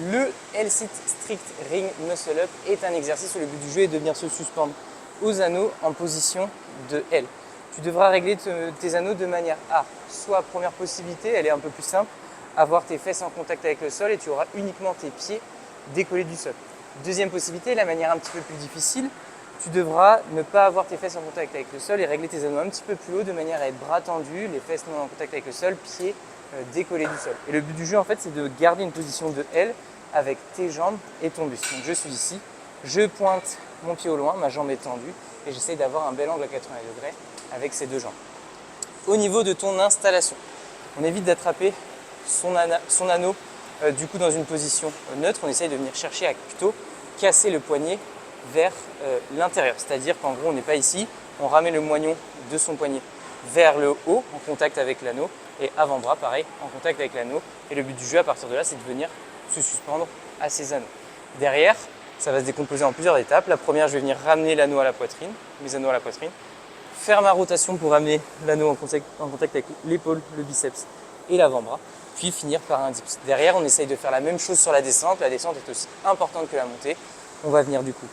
Le L-Sit Strict Ring Muscle Up est un exercice où le but du jeu est de venir se suspendre aux anneaux en position de L. Tu devras régler tes anneaux de manière à, soit première possibilité, elle est un peu plus simple, avoir tes fesses en contact avec le sol et tu auras uniquement tes pieds décollés du sol. Deuxième possibilité, la manière un petit peu plus difficile, tu devras ne pas avoir tes fesses en contact avec le sol et régler tes anneaux un petit peu plus haut de manière à être bras tendus, les fesses non en contact avec le sol, pieds décollés du sol. Et le but du jeu en fait c'est de garder une position de L avec tes jambes et ton buste. Donc je suis ici, je pointe mon pied au loin, ma jambe est tendue et j'essaie d'avoir un bel angle à 80 degrés avec ces deux jambes. Au niveau de ton installation, on évite d'attraper son anneau du coup dans une position neutre, on essaye de venir chercher à plutôt casser le poignet vers l'intérieur, c'est-à-dire qu'en gros on n'est pas ici, on ramène le moignon de son poignet vers le haut en contact avec l'anneau et avant-bras pareil en contact avec l'anneau et le but du jeu à partir de là c'est de venir se suspendre à ces anneaux. Derrière ça va se décomposer en plusieurs étapes. La première, je vais venir ramener l'anneau à la poitrine, mes anneaux à la poitrine, faire ma rotation pour ramener l'anneau en contact avec l'épaule, le biceps et l'avant-bras, puis finir par un dips. Derrière, on essaye de faire la même chose sur la descente. La descente est aussi importante que la montée. On va venir du coup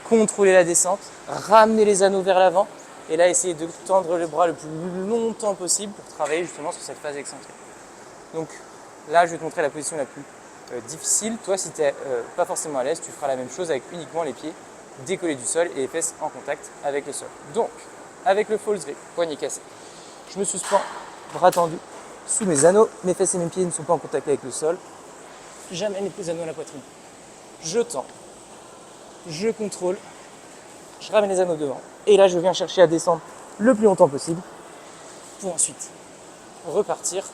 contrôler la descente, ramener les anneaux vers l'avant et là, essayer de tendre le bras le plus longtemps possible pour travailler justement sur cette phase excentrique. Donc là, je vais te montrer la position la plus difficile. Toi, si tu n'es pas forcément à l'aise, tu feras la même chose avec uniquement les pieds décollés du sol et les fesses en contact avec le sol. Donc, avec le false grip, poignet cassé, je me suspends, bras tendus, sous mes anneaux, mes fesses et mes pieds ne sont pas en contact avec le sol. J'amène les anneaux à la poitrine. Je tends, je contrôle, je ramène les anneaux devant. Et là, je viens chercher à descendre le plus longtemps possible pour ensuite repartir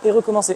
et recommencer.